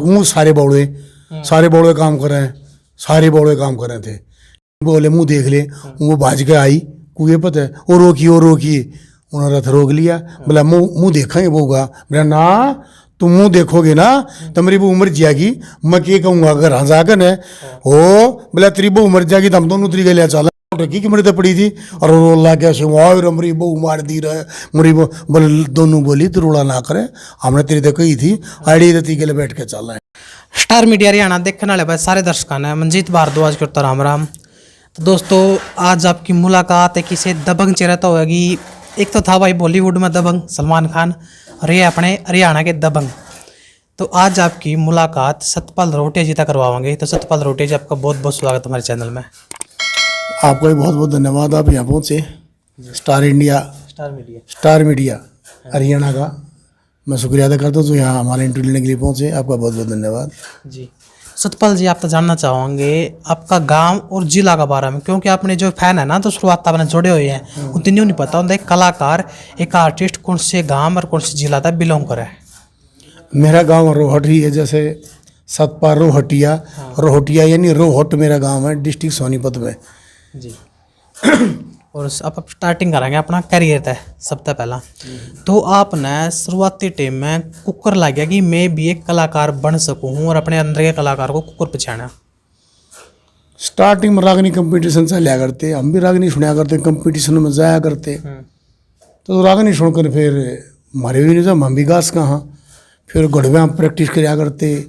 वो सारे बौड़े काम कर रहे हैं, सारे बौड़े काम कर रहे थे। बोले मुँह देख ले, वो भाज के आई कुएं पता है, वो रोकी उन्होंने रथ रोक लिया। बोला मुँह देखेंगे वो होगा। बोला ना तुम मुँह देखोगे ना तो मेरी वो उम्र जाएगी, मैं क्या कहूँगा अगर हाँ जाकर है हो। बोला तेरी वो उम्र जाएगी तो हम दोनों तरीके लिया चला की मरी तो पड़ी थी और रोला क्या से मरी बहु मार दी रहे मरी बोले दोनों बोली तो रोला ना करे, हमने तेरी तो कही थी आड़ी रती के लिए बैठ के चल रहे। स्टार मीडिया हरियाणा देखने वाले भाई सारे दर्शकों ने मंजीत भारद्वाज करता राम राम। तो दोस्तों आज आपकी मुलाकात है किसी दबंग चेहरा तो होगी। एक तो था भाई बॉलीवुड में दबंग सलमान खान और ये अपने हरियाणा के दबंग। तो आज आपकी मुलाकात सतपाल रोहटिया जी तक करवाएंगे। तो सतपाल रोहटिया जी आपका बहुत बहुत स्वागत हमारे चैनल में। आपका भी बहुत बहुत धन्यवाद, आप यहाँ पहुँचे स्टार मीडिया हरियाणा का मैं शुक्रिया अदा करता हूँ जो यहाँ हमारे इंटरव्यू लेने के लिए पहुँचे। आपका बहुत बहुत धन्यवाद जी। सतपाल जी आप तो जानना चाहेंगे आपका गांव और जिला का बारे में, क्योंकि आपने जो फैन है ना तो शुरुआत आपने जोड़े हुए हैं उतनी नहीं पता होता एक कलाकार एक आर्टिस्ट कौन से गांव और कौन से जिला तक बिलोंग करे। मेरा गांव रोहटी है, जैसे सतपाल रोहटिया यानी रोहट मेरा गांव है, डिस्ट्रिक्ट सोनीपत में जी। और अब स्टार्टिंग करेंगे अपना करियर तय सबसे पहला। तो आपने शुरुआती टाइम में कुकर लग गया कि मैं भी एक कलाकार बन सकूं और अपने अंदर के कलाकार को कुकर पहचाना। स्टार्टिंग में रागनी कंपटीशन चलिया करते, हम भी रागनी सुना करते, कंपटीशन में जाया करते। तो रागनी सुनकर फिर हमारे भी नहीं हम भी गास कहाँ, फिर गढ़वे हम प्रैक्टिस कराया करते,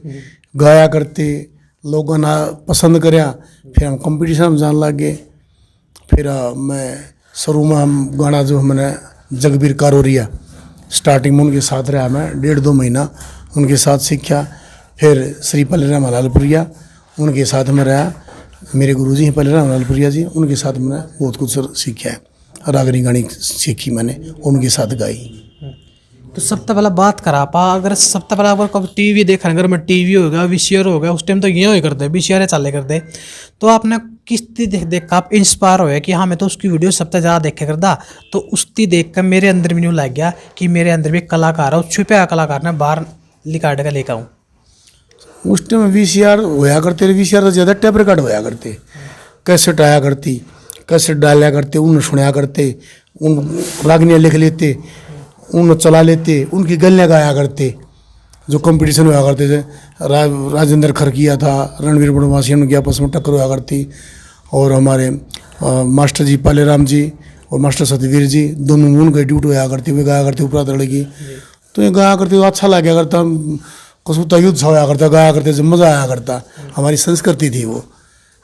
गाया करते, लोगों ने पसंद कराया, फिर हम कंपटीशन में जाने लग गए। फिर मैं शुरू में हम गाना जो मैंने जगबीर कारोरिया स्टार्टिंग में उनके साथ रहा, मैं 1.5-2 महीना उनके साथ सीखा। फिर श्री पल्लेराम हलालपुरिया उनके साथ में रहा, मेरे गुरुजी हैं पल्लेराम हलालपुरिया जी, उनके साथ मैंने बहुत कुछ सीखा है। रागनी गानी सीखी मैंने, उनके साथ गाई। तो सबसे पहला बात करा पा अगर सबसे पहला अगर कभी टीवी देखा अगर मैं टीवी हो गया वीसीआर हो गया उस टाइम तो ये ही करते वीसीआर चले करते। तो आपने किस देख कर आप इंस्पायर हुए कि हाँ मैं तो उसकी वीडियो सबसे ज़्यादा देखे करता, तो उसकी देख कर मेरे अंदर भी न्यू लग गया कि मेरे अंदर भी कलाकार है, छुपा कलाकार ने बाहर निकाल कर लेकर आऊँ। उस टाइम वीसीआर होया करते, वीसीआर तो ज़्यादा टेप रिकॉर्ड होया करते, कैसेट आया करती, कैसेट डाला करते, उन सुनाया करते, उन रागनियाँ लिख लेते, उन चला लेते, उनकी गलियाँ गाया करते। जो कंपटीशन हुआ करते थे राजेंद्र खरकिया था, रणवीर बनवासी उनकी आपस में टक्कर हुआ करती, और हमारे मास्टर जी पालेराम जी और मास्टर सतवीर जी दोनों उनके ड्यूटी होया करती, वे गाया करते ऊपर लड़की। तो ये गाया करते तो अच्छा लगा करता, कसुता युद्ध होया करता, गाया करते जब मज़ा आया करता, हमारी संस्कृति थी वो।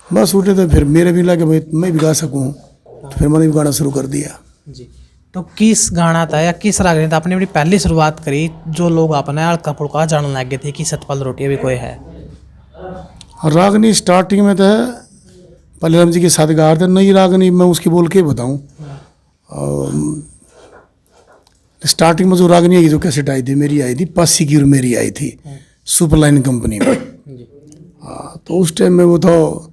बस उठे तो फिर मेरे भी लगे भाई मैं भी गा सकूँ, तो फिर मैंने भी गाना शुरू कर दिया जी। तो किस गाना था या किस राग था आपने अपनी पहली शुरुआत करी जो लोग अपने हल्का फुल्का जानने लग गए थे कि सतपाल रोहटिया भी कोई है? रागनी स्टार्टिंग में तो पल्लेराम जी के साथ गा रहे थे, नई रागनी मैं उसकी बोल के बताऊँ। स्टार्टिंग में जो रागनी आई जो कैसेट आई थी मेरी आई थी पासी की और मेरी आई थी सुपरलाइन कंपनी में। तो उस टाइम में वो था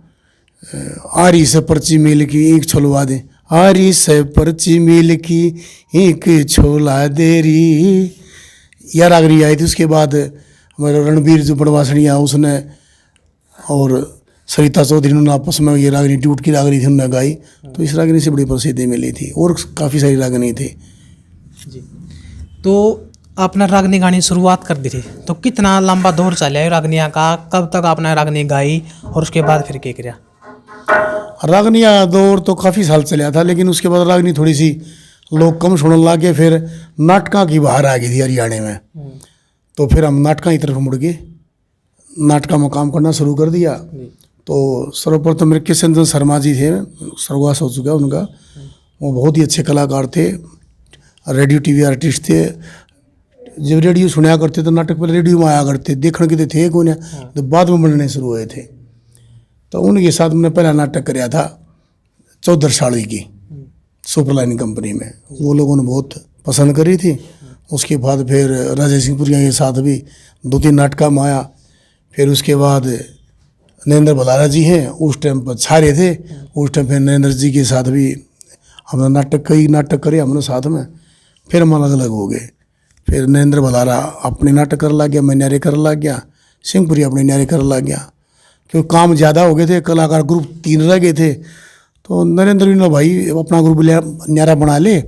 आरी से पर्ची मिल की एक छुलवा दे, आरी से पर्ची मिल की एक छोला देरी, यह रागनी आई थी। उसके बाद हमारे रणबीर जो बनवासनिया उसने और सरिता चौधरी ने आपस में ये रागनी टूट की रागनी थी उन्होंने गाई, तो इस रागनी से बड़ी प्रसिद्धि मिली थी और काफ़ी सारी रागनी थी जी। तो आपने रागनी गानी शुरुआत कर दी थी, तो कितना लंबा दौर चला है रागनिया का, कब तक आपने रागनी गाई और उसके बाद फिर क्या किया? रागनिया दौर तो काफ़ी साल चला था, लेकिन उसके बाद रागनी थोड़ी सी लोग कम सुनने लगे, फिर नाटका की बाहर आ गई थी हरियाणा में। तो फिर हम नाटका की तरफ मुड़ गए, नाटका में काम करना शुरू कर दिया। तो सर्वप्रथम मेरे किशन शर्मा जी थे, स्वर्गवास हो चुका उनका, वो बहुत ही अच्छे कलाकार थे, रेडियो टीवी आर्टिस्ट थे। जब रेडियो सुनाया करते तो नाटक पहले रेडियो में आया करते, देखने के थे कौन, तो बाद में बनने शुरू हुए थे। तो उनके साथ मैंने पहला नाटक कराया था चौधरशाली की सुपरलाइन कंपनी में, वो लोगों ने बहुत पसंद करी थी। उसके बाद फिर राजेश सिंहपुरिया के साथ भी 2-3 नाटक में आया। फिर उसके बाद नरेंद्र बलारा जी हैं, उस टाइम पर छारे थे, उस टाइम फिर नरेंद्र जी के साथ भी हमने कई नाटक करे हमने साथ में। फिर हम अलग अलग हो गए, फिर नरेंद्र बलारा अपने नाटक कर लग गया, मैं न्यारे कर लग गया, सिंहपुरी अपने न्यारे कर लग गया, क्योंकि काम ज़्यादा हो गए थे, कलाकार ग्रुप 3 रह गए थे। तो नरेंद्र ने भाई अपना ग्रुप न्यारा बना ले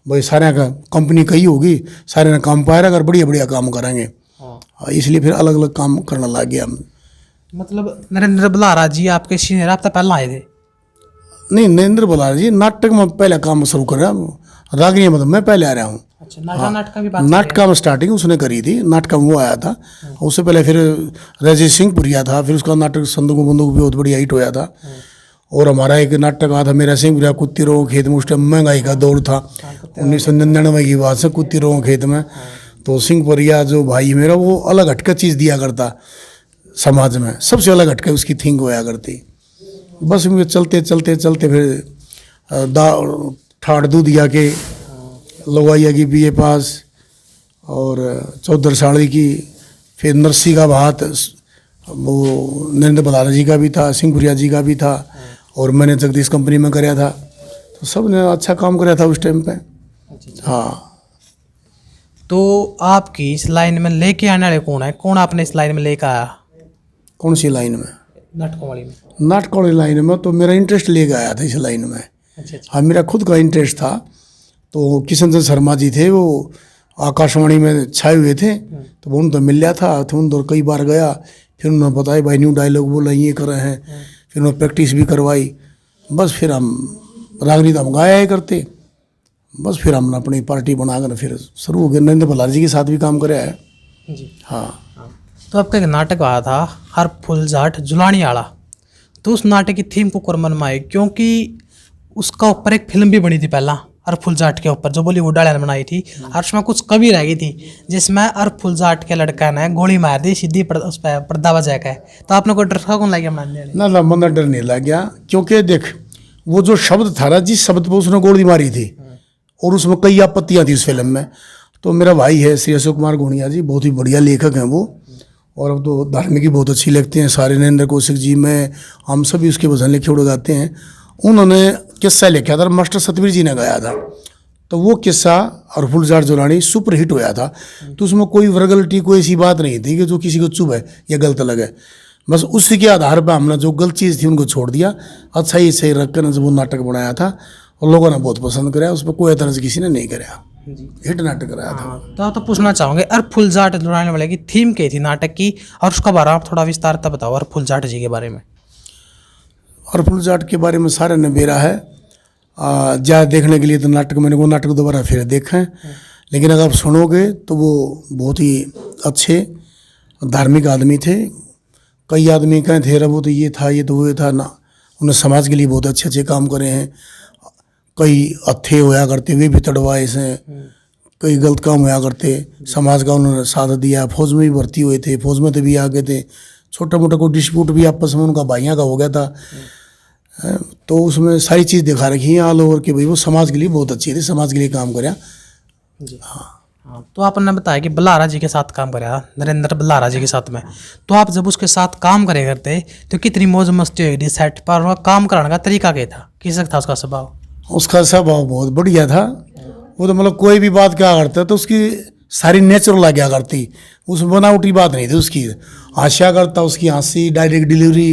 भाई, सारे का कंपनी कही होगी, सारे ने काम पाया अगर बढ़िया बढ़िया काम करेंगे, इसलिए फिर अलग अलग काम करने लग गया हम। मतलब नरेंद्र बल्लारा जी आपके सीनियर, आप तो पहले आए थे? नहीं, नरेंद्र बल्लारा जी नाटक में पहले काम शुरू कर रहा हूँ, रागनी मतलब मैं पहले आ रहा हूँ। अच्छा, नाटक भी बात नाटका में स्टार्टिंग उसने करी थी, नाटका में वो आया था। उससे पहले फिर राजेश सिंहपुरिया था, फिर उसका नाटक संदूक बंदूक भी बहुत बढ़िया हिट होया था। और हमारा एक नाटक आया था मेरा सिंहपुरिया, कुत्ती रोग खेत में, उस टाइम महंगाई का दौर था, 1999 की बात से, कुत्ती रोग खेत में। तो सिंहपुरिया जो भाई मेरा, वो अलग हटका चीज़ दिया करता समाज में, सबसे अलग हटके उसकी थिंक होया करती। बस मुझे चलते चलते चलते फिर ठाड़ दूध दिया के लोवाइया की BA पास, और चौधर साड़ी की, फिर नरसी का भात, वो नरेंद्र बल्लारा जी का भी था, सिंहपुरिया जी का भी था, और मैंने जगदीश कंपनी में कराया था। तो सब ने अच्छा काम कराया था उस टाइम पे। हाँ। तो आपकी इस लाइन में लेके आने वाले कौन है, कौन आपने इस लाइन में लेके आया? कौन सी लाइन में? नाटकों वाली में। नाटकों वाली लाइन में तो मेरा इंटरेस्ट लेके आया था इस लाइन में। अच्छा। हाँ, मेरा खुद का इंटरेस्ट था। तो किशन चंद्र शर्मा जी थे, वो आकाशवाणी में छाए हुए थे, तो वो उनको मिल गया था, तो उन कई बार गया, फिर उन्होंने बताया भाई न्यू डायलॉग बोला, ये कर रहे हैं, फिर उन्होंने प्रैक्टिस भी करवाई। बस फिर हम रागनी तो हम गाया ही करते, बस फिर हमने अपनी पार्टी बनाकर फिर शुरू हो गया। नरेंद्र बल्लारा जी के साथ भी काम कराया है जी। हाँ। तो आपका एक नाटक आया था हर फुल जाट जुलानी आला, तो उस नाटक की थीम को मन में आई, क्योंकि उसका ऊपर एक फिल्म भी बनी थी पहला हर फुल जाट के ऊपर, जो बॉलीवुड वाले ने बनाई थी, और उसमें कुछ कमी रह गई थी, जिसमें हर फुल जाट के लड़का ने गोली मार दी सीधी उस पर पर्दा बजा के। तो आपने कोई डर कौन लग गया बनाने? ना मन डर नहीं लग गया, क्योंकि देख वो जो शब्द था ना, जिस शब्द पर उसने गोली मारी थी, और उसमें कई आपत्तियाँ थी उस फिल्म में। तो मेरा भाई है श्री अशोक कुमार गोनिया जी, बहुत ही बढ़िया लेखक हैं वो, और अब तो धार्मिक भी बहुत अच्छी लिखते हैं सारे, नरेंद्र कौशिक जी में हम सभी उसके भजन लिखे उड़ गाते हैं। उन्होंने किस्सा लिखा था, मास्टर सतवीर जी ने गाया था, तो वो किस्सा और full Jat Jolani super hit होया था। तो उसमें कोई वर्गलिटी, कोई ऐसी बात नहीं थी कि जो किसी को चुभ है या गलत लगे, बस उसी के आधार पर हमने जो गलत चीज़ थी उनको छोड़ दिया, अच्छा ही सही रख कर जब वो नाटक बनाया था, और लोगों ने बहुत पसंद कराया, उस पर कोई तरह से किसी ने नहीं कराया, हिट नाटक कराया था। तो आप तो पूछना चाहोगे अर फुल जाट जुलाने वाले की थीम क्या थी नाटक की, और उसका बारे में आप थोड़ा विस्तार बताओ अर फुल जाट जी के बारे में। और फुल जाट के बारे में सारे ने बेरा है, ज़्यादा देखने के लिए तो नाटक, मैंने वो नाटक दोबारा फिर देखें, लेकिन अगर आप सुनोगे तो वो बहुत ही अच्छे धार्मिक आदमी थे। कई आदमी कहें थे वो तो ये था, ये तो वो था ना, उन्हें समाज के लिए बहुत अच्छे अच्छे काम करे हैं। कई अच्छे होया करते, वे भी तड़वाए से, कई गलत काम होया करते, समाज का उन्होंने साथ दिया। फौज में भी भर्ती हुए थे, फौज में तो भी आ गए थे, छोटा मोटा कोई डिस्प्यूट भी आपस में उनका भाइयों का हो गया था, तो उसमें सारी चीज़ दिखा रखी है ऑल ओवर कि भाई वो समाज के लिए बहुत अच्छी थी, समाज के लिए काम कराया। हाँ, तो आपने बताया कि बल्लारा जी के साथ काम कराया, नरेंद्र बल्लारा जी के साथ में, तो आप जब उसके साथ काम करे करते तो कितनी मौज मस्ती हुई सेट पर, और काम कराने का तरीका क्या था, किस था उसका स्वभाव? उसका स्वभाव बहुत बढ़िया था। वो तो मतलब कोई भी बात क्या करता तो उसकी सारी नेचुरल आ गया करती, उसमें बनावटी बात नहीं थी उसकी। हास्या करता, उसकी हंसी, डायरेक्ट डिलीवरी,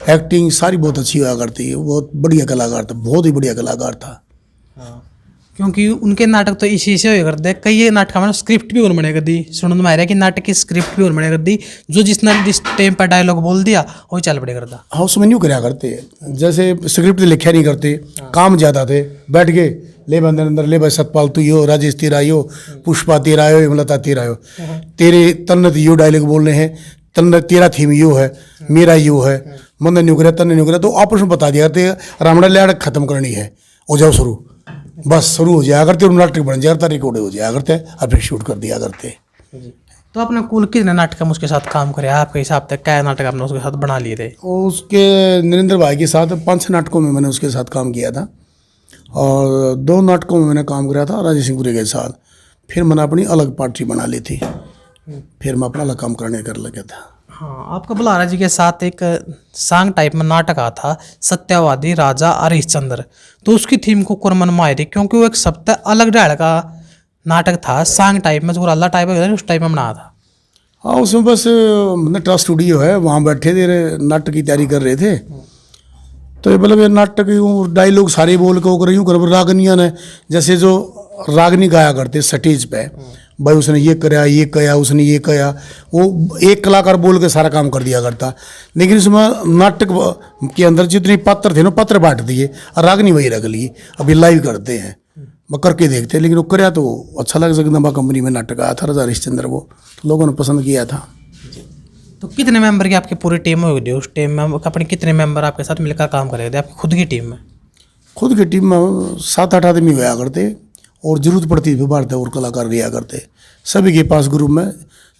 एक्टिंग सारी बहुत अच्छी हुआ करती। बहुत बढ़िया कलाकार था, बहुत ही बढ़िया कलाकार था। क्योंकि उनके नाटक तो इसी से हो करते, कई नाटक में स्क्रिप्ट भी उन्होंने कर दी, सुनने में आ रहा है कि नाटक की स्क्रिप्ट भी उन्होंने कर दी, जो जिसने जिस टाइम पर डायलॉग बोल दिया वही चल पड़े करता। हाँ, उसमें न्यू कराया करते, जैसे स्क्रिप्ट लिखा नहीं करते, काम ज़्यादा थे, बैठ गए ले बंदर अंदर ले भाई सतपाल तू यो, राजेश तेरा यो, पुष्पा तेरा आयो, हेमलता तेरा आयो, तेरे तन्नत यो डायलॉग बोलने हैं, तन्नत तेरा थीम यो है, मेरा यो है, मंदर न्यू करा तन्ने न्यू करा, तो आपस में बता दिया करते रामड़ा लैड़ खत्म करनी है, हो जाओ शुरू, बस शुरू हो जाया करते, नाटक बन जाया करता, रिकॉर्ड हो जाया करते, और फिर शूट कर दिया करते। तो आपने कुल कितने नाटक में उसके साथ काम करे, आपके हिसाब से क्या नाटक आपने उसके साथ बना लिए थे? उसके नरेंद्र भाई के साथ 5 नाटकों में मैंने उसके साथ काम किया था, और 2 नाटकों में मैंने काम किया था राजेश सिंहपुरी के साथ। फिर मैंने अपनी अलग पार्टी बना ली थी, फिर मैं अपना अलग काम करने कर लगा था। हाँ, आपका बल्लारा जी के साथ एक सांग टाइप में नाटक आता था सत्यवादी राजा हरिश्चंद्र, तो उसकी थीम को कुरमन में आई थी, क्योंकि वो एक सप्ताह अलग डाल का नाटक था सांग टाइप में, जो अल्लाह टाइप है उस टाइप में बनाया था। हाँ उसमें बस नटरा स्टूडियो है, वहाँ बैठे थे, नाटक की तैयारी कर रहे थे। तो ये मतलब ये नाटक यूँ डायलॉग सारे बोल के वो कर यूँ कर रागनिया ने जैसे जो रागनी गाया करते स्टेज पे, भाई उसने ये कराया, ये कया, उसने ये कया, वो एक कलाकार बोल के सारा काम कर दिया करता। लेकिन इसमें नाटक के अंदर जितने पात्र थे ना, पात्र बांट दिए और रागनी वही रख ली। अभी लाइव करते हैं, मैं करके देखते हैं, लेकिन वो कराया तो अच्छा लगा। जगदम्बा कंपनी में नाटक आया था राजा हरिश्चंद्र, वो तो लोगों ने पसंद किया था। तो कितने मेंबर की आपकी पूरी टीम होगी? उस टीम में अपने कितने मेंबर आपके साथ मिलकर काम कर रहे थे आपकी खुद की टीम में? खुद की टीम में 7-8 आदमी हुआ करते, और जरूरत पड़ती थी बाहर और कलाकार लिया करते। सभी के पास ग्रुप में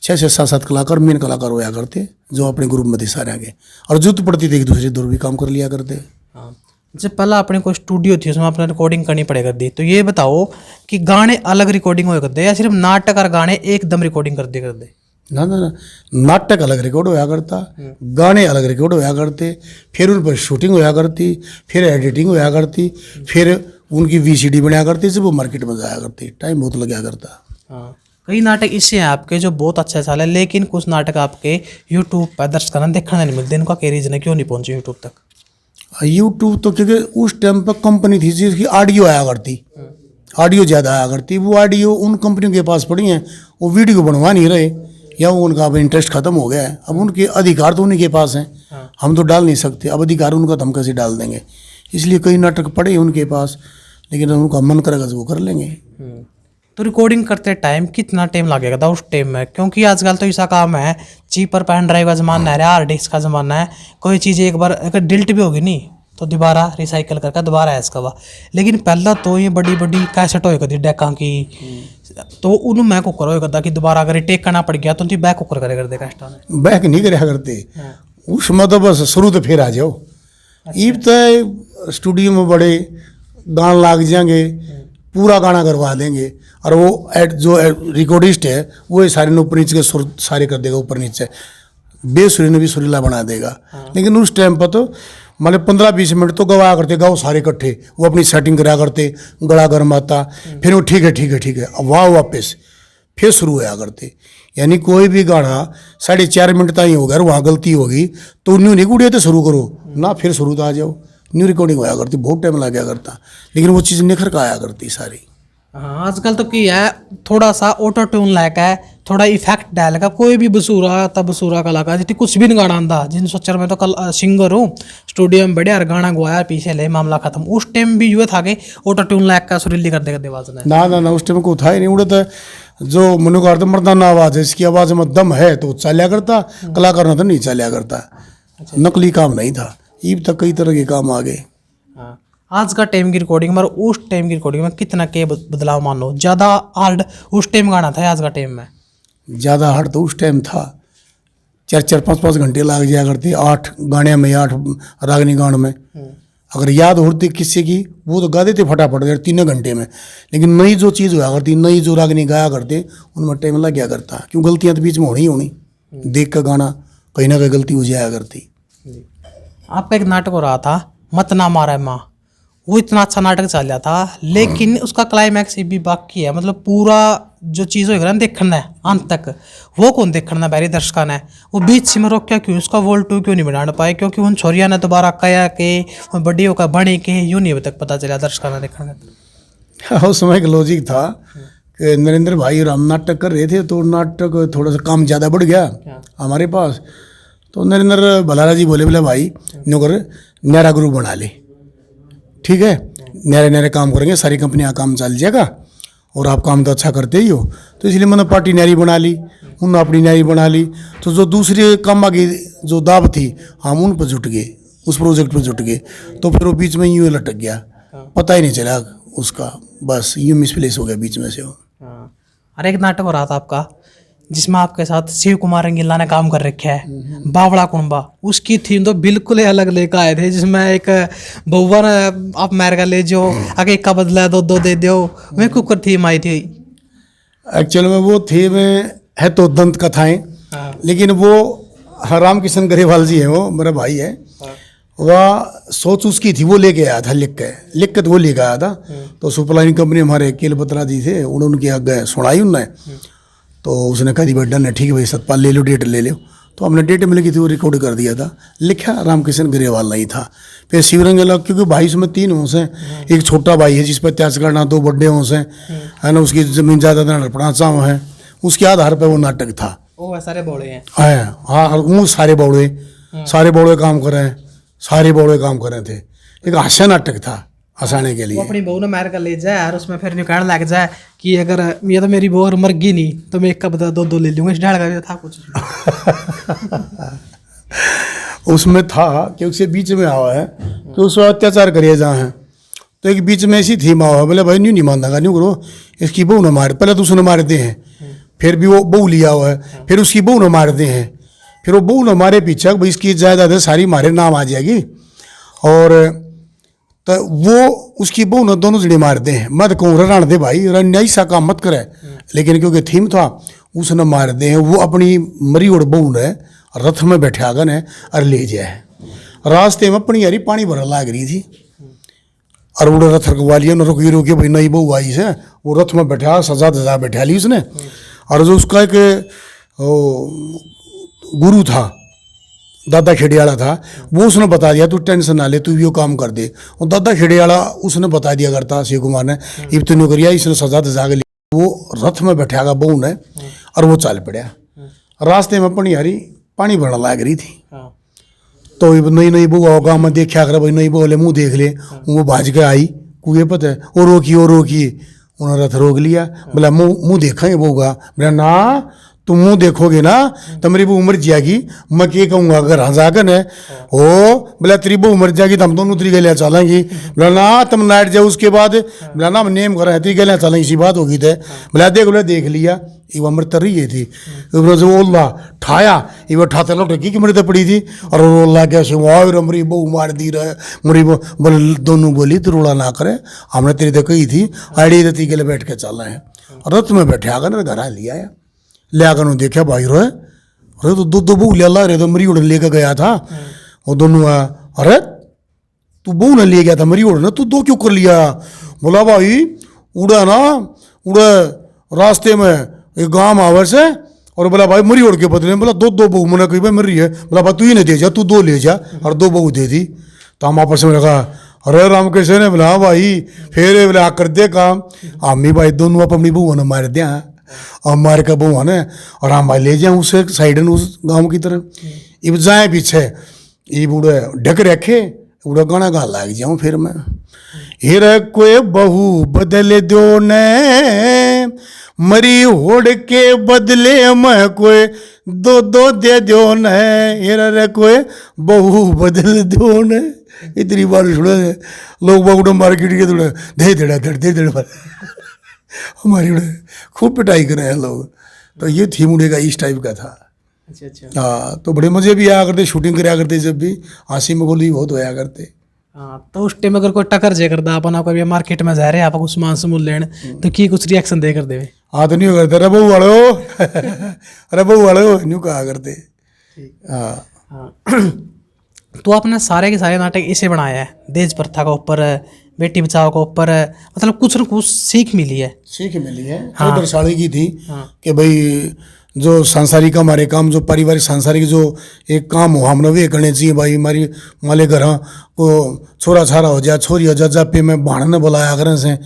6 से 7 कलाकार मेन कलाकार होया करते, जो अपने ग्रुप में थे सारे के, और जरूरत पड़ती थी एक दूसरे दूर भी काम कर लिया करते। हाँ, जब पहला अपने कोई स्टूडियो थी उसमें अपने रिकॉर्डिंग करनी पड़े करती, तो ये बताओ कि गाने अलग रिकॉर्डिंग हो करते या सिर्फ नाटक और गाने एकदम रिकॉर्डिंग कर दिए करते? ना ना ना, नाटक अलग रिकॉर्ड होया करता, गाने अलग रिकॉर्ड होया करते, फिर उन पर शूटिंग होया करती, फिर एडिटिंग होया करती, फिर उनकी VCD बनाया करती, जब वो मार्केट में जाया करती। टाइम बहुत लगा करता। हाँ, कई नाटक इससे हैं आपके जो बहुत अच्छे चले, लेकिन कुछ नाटक आपके यूट्यूब पर दर्शकों देखने नहीं मिलते, इनका क्या रीजन है, क्यों नहीं पहुंचे यूट्यूब तक? यूट्यूब तो क्योंकि उस टाइम पर कंपनी थी जिसकी ऑडियो आया करती, ऑडियो ज़्यादा आया करती, वो ऑडियो उन कंपनियों के पास पड़ी हैं, वो वीडियो बनवा नहीं रहे, या वो उनका अब इंटरेस्ट खत्म हो गया है। अब उनके अधिकार तो उन्हीं के पास हैं, हम तो डाल नहीं सकते, अब अधिकार उनका तो हम कैसे डाल देंगे। इसलिए कई नाटक पड़े उनके पास, लेकिन उनका मन करेगा तो वो कर लेंगे। तो रिकॉर्डिंग करते टाइम कितना टाइम लगेगा था उस टाइम में? क्योंकि आजकल तो ऐसा काम है, चीपर पेन ड्राइव का ज़माना है, हार्ड डिस्क का ज़माना है, कोई चीज़ एक बार अगर डिलीट भी होगी नहीं तो दोबारा रिसाइकल करके दोबारा है इसका। लेकिन पहला तो ये बड़ी बड़ी कैसेट हो करती डेका की, तो उन्होंने मैं कुकर हो करता कि दोबारा अगर टेक करना पड़ गया तो उनकी बैक कुकर करे करते कैस्टा ने, बैक नहीं कराया करते उसमें, तो बस शुरू तो फिर आ जाओ। ईब तो स्टूडियो में बड़े गान लाग जाएंगे, पूरा गाना करवा देंगे, और वो जो रिकॉर्डिस्ट है वो ये सारे ऊपर नीचे के सुर सारे कर देगा, ऊपर नीचे बेसुरी ने भी सुरीला बना देगा। लेकिन उस टाइम पर तो मतलब 15-20 मिनट तो गवाया करते, गाओ सारे इकट्ठे, वो अपनी सेटिंग करा करते, गला गर्म आता, फिर वो ठीक है ठीक है ठीक है, अब वाह वापस फिर शुरू होया करते। यानी कोई भी गाना 4.5 मिनट तक ही हो गया, वहाँ गलती होगी तो न्यू नहीं गुड़िया तो शुरू करो ना, फिर शुरू तो आ जाओ, न्यू रिकॉर्डिंग होया करती, बहुत टाइम लग गया करता, लेकिन वो चीज़ निखर कर आया करती सारी। हाँ, आजकल तो क्या है, थोड़ा सा ऑटो ट्यून लायक है, थोड़ा इफेक्ट डालेगा, कोई भी बसूरा तब बसूरा कलाकार जितनी कुछ भी नहीं गाना आंदा, जिन सोचर में तो कल सिंगर हूँ स्टूडियो में बढ़िया गाना गवाया पीछे ले मामला खत्म। उस टाइम भी ये था कि ऑटो ट्यून लायक का सुरीली कर देगा आवाज ने। ना ना ना, उस टाइम को था ही नहीं, उड़ता जो मनुकार तो मर्दाना आवाज़ है, इसकी आवाज़ में दम है तो चलिया करता, कलाकार तो नहीं चलिया करता। नकली काम नहीं था, ईब तक कई तरह के काम आ गए। हाँ, आज का टाइम की रिकॉर्डिंग में और उस टाइम की रिकॉर्डिंग में कितना के बदलाव मान लो? ज़्यादा हार्ड उस टाइम गाना था आज का टाइम में? ज़्यादा हार्ड तो उस टाइम था, 4-4, 5-5 घंटे लग जाया करते, 8 गाने में, 8 रागनी गान में। अगर याद होती किसी की वो तो गा देते फटाफट 3 घंटे में, लेकिन नई जो चीज़ हुआ करती, नई जो रागनी गाया करते, उनमें टाइम लग गया करता, क्यों गलतियाँ तो बीच में होनी ही होनी, देख कर गाना कहीं ना कहीं गलती हो जाया करती। आपका एक नाटक हो रहा था मत ना मारा माँ, वो इतना अच्छा नाटक चल रहा था, लेकिन उसका क्लाइमैक्स भी बाकी है, मतलब पूरा जो चीज़ होगा ना देखना है अंत तक, वो कौन देखना है बारी दर्शकों ने? वो बीच में रोक क्या क्यों उसका वॉल 2 क्यों नहीं बना पाए? क्योंकि उन छोरिया ने दोबारा कया के बड़ी होकर बने के यूँ नहीं अभी तक पता चला दर्शकों ने देखना। उस समय का लॉजिक था कि नरेंद्र भाई और हम नाटक कर रहे थे, तो नाटक थोड़ा सा काम ज़्यादा बढ़ गया हमारे पास, तो नरेंद्र भलारा जी बोले भाई नौकर न्यारा ग्रुप बना ले, ठीक है, नरे नरे काम करेंगे, सारी कंपनियां काम चल जाएगा, और आप काम तो अच्छा करते ही हो, तो इसलिए मैंने पार्टी न्यारी बना ली, उन्होंने अपनी न्यारी बना ली, तो जो दूसरे काम की जो दाब थी हम उन पर जुट गए, उस प्रोजेक्ट पर जुट गए, तो फिर वो बीच में यूँ लटक गया, पता ही नहीं चला उसका, बस यूँ मिसप्लेस हो गया बीच में से वो। अरे एक नाटक हो रहा था आपका जिसमें आपके साथ शिव कुमार रंगीला ने काम कर रखा है, बावड़ा कुंबा, उसकी थीम तो बिल्कुल ही अलग लेकर आए थे, जिसमें एक बउआ ने आप मैर का ले जो आगे एक का बदला 2 दे दो, मैं कुकर थीम आई थी। एक्चुअल में वो थीम है तो दंत कथाएं, लेकिन वो राम किशन गरेवाल जी है, वो मेरा भाई है, वह सोच उसकी थी, वो लेके आया था लिख के तो वो लेके आया था, तो सुपरलाइन कंपनी हमारे केल बत्रा जी थे, उन्होंने आगे सुनाई उनने, तो उसने कहा भाई डन है, ठीक है भाई सतपाल ले लो, डेट ले लो। तो हमने डेट मिल गई थी, वो रिकॉर्ड कर दिया था, लिखा रामकिशन ग्रेवाल नहीं था। फिर शिवरंग अलग, क्योंकि भाई उसमें 3 होश हैं, एक छोटा भाई है जिस पर अत्याचार करना, 2 बड़े होश हैं, है ना, उसकी जमीन जायदाद हड़पना चाव है, उसके आधार पर वो नाटक था। वो सारे बोले हैं। हाँ, वो सारे बौड़े काम कर रहे हैं, सारे बौड़े काम कर रहे थे। एक हास्य नाटक था हंसाने के वो लिए। अपनी बहू ने मार कर ले जाए और उसमें फिर कहने लग जाए कि अगर ये तो मेरी बहू मर गई नहीं तो मैं 1 कप 2 ले लूंगा, इस ढाल का था कुछ। उसमें था कि उसके बीच में आवा है कि उस अत्याचार करिए जहाँ है, तो एक बीच में ऐसी थीम आवा है, बोले भाई न्यू नहीं मानता, न्यू करो, इसकी बहू न मारे, पहले तो उसने मारते हैं, फिर भी वो बहू लिया हुआ है, फिर उसकी बहू न मारते हैं, फिर वो बहू न मारे पीछे भाई इसकी जायदाद है सारी मारे नाम आ जाएगी, और तो वो उसकी बहू न दोनों जड़े मारते हैं। मत कहूँ रण दे भाई, रण ऐसा काम मत करे, लेकिन क्योंकि थीम था उसने मारते हैं। वो अपनी मरी और बहू ने रथ में बैठा गन है और ले जाए, रास्ते में अपनी यारी पानी भरने लाग रही थी, और वो रथ रखवा लिया, रुकी रुकी भाई नई बहू आई से, वो रथ में बैठा सजा दजा बैठा ली उसने। और जो उसका एक गुरु था, दादा खेड़ियाला था, वो उसने बता दिया तू टेंशन ना ले, तू भी वो काम कर दे। और दादा खेड़ियाला उसने बता दिया करता शिव कुमार ने, इब तो नौकरिया इसने सजा दजा के लिए वो रथ में बैठागा बहू ने, और वो चल पड़ा। रास्ते में अपनी यारी पानी भरना लाग रही थी, तो नई नई बहू आओ गाँव में देखा कर भाई, नई बहू ले मुँह देख ले, वो भाज के आई कुएं पता है, वो रोकी उन्होंने रथ रोक लिया। बोला मुँह देखेंगे बहू का, बोला ना तुम मुँह देखोगे ना तो मेरी बहू मर जाएगी, मैं क्या कहूँगा अगर हंसागन है ओ, बोला तेरी बहू मर जाएगी तो हम दोनों तेरी गलियाँ चलेंगी। बोला ना तुम नाट जाओ उसके बाद, बोला ना हम नेम कर रहे हैं तेरी गलियाँ चलेंगी, इसी बात होगी थे। बोला देख लिया ये अमर तर रही थी, वो ओल्ला ठाया, ये ठाते लौटकी की मरी पड़ी थी, और रोला कैसे वहाँ मरी बहू मार दी रहे, मरी बोले दोनों बोली तो रोला ना करे, हमने तेरी तो कही थी आड़ी तो तीके बैठ के चल रहे हैं। रथ में बैठे आकर घर आ लिया है, ले आकर देखा भाई रोए, अरे तो दो बहू ले ला रहे, तो मरी उड़ लेकर गया था वो दोनों, अरे तू बहू ने ले गया था मरी उड़ ने, तू 2 क्यों कर लिया। बोला भाई उड़ा रास्ते में एक गाँव आवर से, और बोला भाई मरी उड़ के बदले, बोला 2 बहू मैंने कही भाई मर रही है, बोला भाई तू ही नहीं दे जा, तू 2 ले जा, और 2 बहू दे दी। तो हम आपस में लगा, अरे राम कैसे ने, बोला भाई फिर बोला कर दे काम, आमी भाई दोनों आप अपनी बहू ने मार दिया, हम मार के बहू ने, और हम भाई ले जाए उसे साइड में उस गाँव की तरफ, इब जाए पीछे, ये बूढ़े ढक रखे, बूढ़ा गाना गा लग जाऊँ फिर मैं, हिर कोई बहू बदल दो ने, मरी होड़ के बदले मैं कोई 2 दे दो न, हिर कोई बहू बदल दो न। इतनी बार सुना लोग बागुड़ा मार्केट के थोड़ा दे देड़ा हमारी उड़े खूब पिटाई करे हैं लोग। तो ये थीम उड़े का इस टाइप का था। अच्छा। हाँ, तो बड़े मजे भी आया करते, शूटिंग कराया करते, जब भी हंसी मगोली बहुत होया करते। हाँ, तो उस टाइम अगर कोई टक्कर जे करता अपन कोई मार्केट में जा रहे हैं आप कुछ सामान समूल लेने, तो की कुछ रिएक्शन दे कर देवे? हाँ, तो नहीं करते, अरे बहू वालो अरे बहू वालो न्यू कहा करते। हाँ, तो आपने सारे के सारे नाटक इसे बनाया है, देश प्रथा के ऊपर, बेटी बचाओ के ऊपर, मतलब कुछ न कुछ सीख मिली है। हाँ। तो दर्शाने की थी कि भाई जो सांसारिक हमारे काम, जो पारिवारिक सांसारिक जो एक काम हो हमने वे करने चाहिए भाई। हमारी माले घर को छोरा छारा हो जाए, छोरी हो जाए, जब पे मैं भाण ने बुलाया करें से,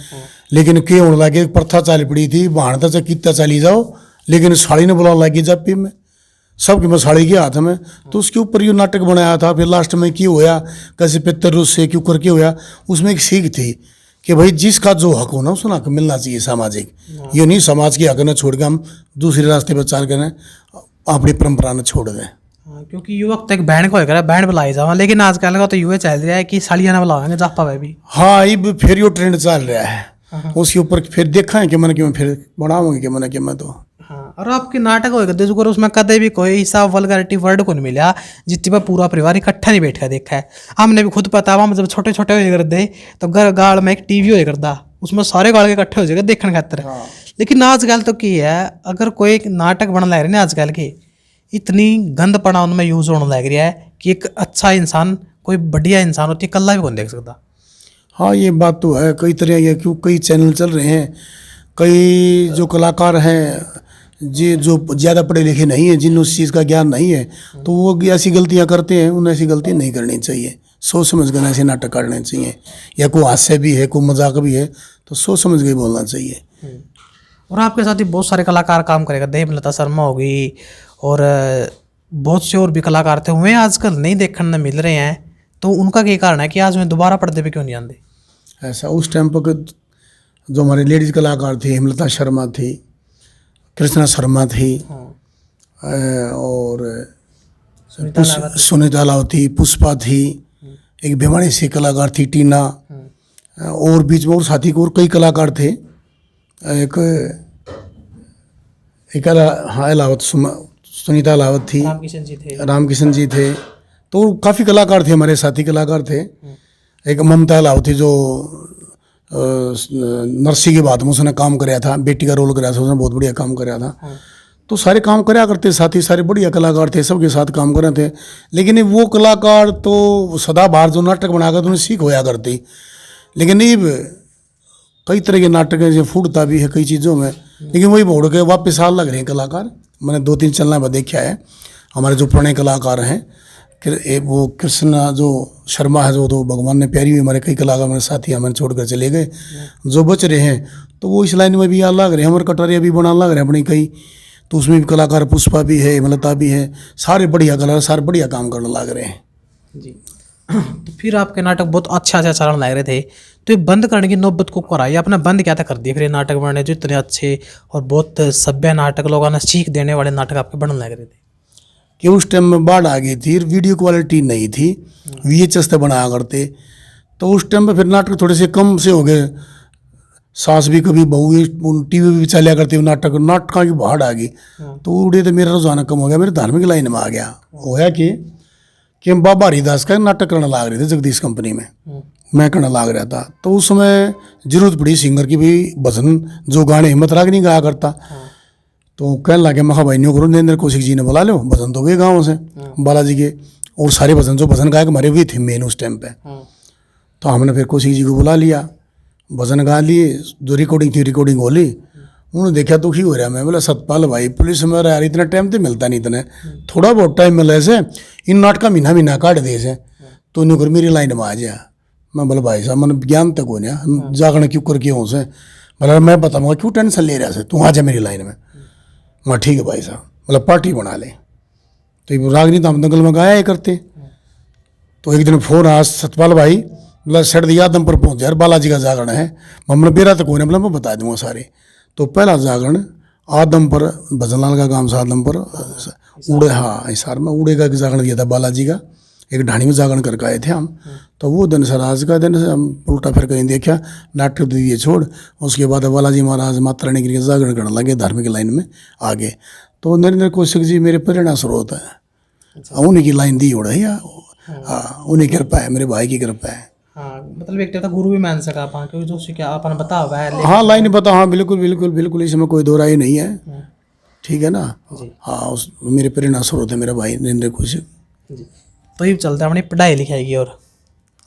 लेकिन के होने लगे प्रथा चाली पड़ी थी, भाण तो चाहे कितना चली जाओ, लेकिन साड़ी ने बुला लगी जब पे में सबके मैं साड़ी के हाथ में, तो उसके ऊपर ये नाटक बनाया था। फिर लास्ट में क्यों होया, कैसे पितर उससे क्यों करके होया, उसमें एक सीख थी कि भाई जिसका जो हक हो ना उसको हक मिलना चाहिए सामाजिक। ये नहीं समाज के हक न छोड़ के हम दूसरे रास्ते पर चाल करें, अपनी परंपरा न छोड़ दें। क्योंकि युवक तो एक बैंड को है बैंड बुलाई जावा, लेकिन आजकल का तो युवा चल रहा है कि साड़ियाँ ना बुलाएंगे जापा में भी। हाँ, ये फिर ये ट्रेंड चल रहा है, उसके ऊपर फिर देखा है कि मैंने कि मैं फिर बढ़ाऊंगी कि मैंने कि मैं तो। हाँ, और आपके नाटक होगा देश को उसमें कदे भी कोई हिसाब वल्गैरिटी वर्ड को नहीं मिला जितनी बार पूरा परिवार इकट्ठा नहीं बैठ कर देखा है। हमने भी खुद पता हम जब छोटे छोटे हो करते तो घर गाड़ में एक टीवी हो करता, उसमें सारे गाड़ के इकट्ठे हो जाएगा देखने खातर। लेकिन आजकल तो की है, अगर कोई नाटक बनने लग रहे ना आजकल के, इतनी गंदपना उनमें यूज होने लग रहा है कि एक अच्छा इंसान, कोई बढ़िया इंसान होती है कल्ला भी कौन देख सकता। हाँ, ये बात तो है। कई तरह के क्यों कई चैनल चल रहे हैं, कई जो कलाकार हैं जी जो ज़्यादा पढ़े लिखे नहीं है, जिन उस चीज़ का ज्ञान नहीं है, तो वो ऐसी गलतियां करते हैं। उन्हें ऐसी गलती नहीं करनी चाहिए। सोच समझ कर ऐसे नाटक करने चाहिए, या कोई हास्य भी है, कोई मजाक भी है, तो सोच समझ के बोलना चाहिए। और आपके साथ ही बहुत सारे कलाकार काम करेगा, देवलता शर्मा होगी और बहुत से और भी कलाकार थे, वे आजकल नहीं देखने मिल रहे हैं, तो उनका क्या कारण है कि आज वे दोबारा पर्दे पे क्यों नहीं आते? ऐसा उस टाइम पर जो हमारे लेडीज़ कलाकार थे, हेमलता शर्मा थी, कृष्णा शर्मा थी, और सुनीता लाव थी, पुष्पा थी, एक भिवानी से कलाकार थी टीना, और बीच में और साथी को और कई कलाकार थे। एक अलावत सुनीता अलावत थी, रामकिशन जी थे, तो काफ़ी कलाकार थे, हमारे साथी कलाकार थे। एक ममता अलावत थी जो नरसी के बाद में उसने काम कराया था, बेटी का रोल कराया था, उसने बहुत बढ़िया काम कराया था। तो सारे काम कराया करते, साथी सारे बढ़िया कलाकार थे, सबके साथ काम कर रहे थे। लेकिन वो कलाकार तो सदाबहार जो नाटक बनाकर तो उन्हें सीख होया करती, लेकिन ये कई तरह के नाटक हैं जो फूटता भी है कई चीज़ों में, लेकिन वही बोल के वापस हाल लग रहे हैं कलाकार। मैंने 2-3 चलना में देखा है, हमारे जो पुराने कलाकार हैं, वो कृष्णा जो शर्मा है, जो तो भगवान ने प्यारी हुई, हमारे कई कलाकार मेरे साथी हमें छोड़कर चले गए। जो बच रहे हैं तो वो इस लाइन में भी आने लग रहे हैं, हमारे कटारिया भी बनाने लग रहे हैं अपनी कई, तो उसमें भी कलाकार पुष्पा भी है, हेमलता भी है, सारे बढ़िया कलाकार, सारे बढ़िया काम करने लग रहे हैं जी। तो फिर आपके नाटक बहुत अच्छा चलन लग रहे थे, तो ये बंद करने की नौबत को कराई आपने, बंद क्या था कर दिया फिर ये नाटक बनने जो इतने अच्छे और बहुत सभ्य नाटक, लोगों ने सीख देने वाले नाटक आपके बनने लग रहे थे? कि उस टाइम में बाढ़ आ गई थी, वीडियो क्वालिटी नहीं थी, VHS से बनाया करते, तो उस टाइम में फिर नाटक थोड़े से कम से हो गए। सास भी कभी बहू TV भी चलिया करती, नाटक की बाढ़ आ गई, तो उड़े तो मेरा रुझान कम हो गया, मेरे धार्मिक लाइन में आ गया। होया कि हम बाबा हरिदास का नाटक करने लग रहे थे जगदीश कंपनी में, मैं करने लग रहा था। तो उस समय जरूरत पड़ी सिंगर की भी, भजन जो गाने हिम्मत राग नहीं गाया करता, तो कहने लगे मैं भाई न्यू करो, नरेंद्र कौशिक जी ने बुला लो, भजन तो वे गाँव से बालाजी के, और सारे भजन जो भजन गायक हमारे भी थे मेन उस टाइम पे। तो हमने फिर कौशिक जी को बुला लिया, भजन गा लिए, जो रिकॉर्डिंग थी रिकॉर्डिंग हो ली। उन्होंने देखा दुखी हो रहा, मैं बोला सतपाल भाई पुलिस में यार इतना टाइम तो मिलता नहीं, इतने थोड़ा बहुत टाइम मिला ऐसे, इन नाटक महीना काट दे से, तो उन्हें मेरी लाइन में आ जाए। मैं बोला भाई साहब मैंने ज्ञान तक हो ना, जागरण क्यों करके हूँ से, बोला मैं बताऊँगा क्यों टेंशन ले रहा से, तू आ जा मेरी लाइन में। मैं ठीक है भाई साहब, मतलब पार्टी बना ले। तो रागनी तो हम दंगल में गाया ही करते। तो एक दिन फोन आया सतपाल भाई, मतलब सेठ दिया दम पर पहुँच यार, बालाजी का जागरण है। हमने बेरा तक होने, मतलब मैं बता दूँगा सारे। तो पहला जागरण आदम पर, भजनलाल का काम से आदम पर उड़े, हाँ हिसार में उड़े का जागरण दिया था बालाजी का, एक ढाणी में जागरण करके आए थे हम। तो वो दिन सर आज का दिन से हम उल्टा फिर कहीं देखा, नाटक दिए छोड़, उसके बाद बालाजी महाराज माता रानी के जागरण करने लगे, धार्मिक लाइन में आगे। तो नरेंद्र कौशिक जी मेरे प्रेरणा स्रोत है, उन्हीं की लाइन दी उड़ा है, हाँ उन्हीं की कृपा है, मेरे भाई की कृपा है। हाँ मतलब एक तरह गुरु भी मान सका आप, क्योंकि जो सीखा आपने बता हुआ है। हाँ लाइन बता, हाँ बिल्कुल बिल्कुल बिल्कुल, इसमें कोई दो राय नहीं है, ठीक है ना। हाँ उस मेरे प्रेरणा स्रोत है मेरा भाई नरेंद्र कौशिक जी। तो ये चलता है अपनी पढ़ाई लिखाई की, और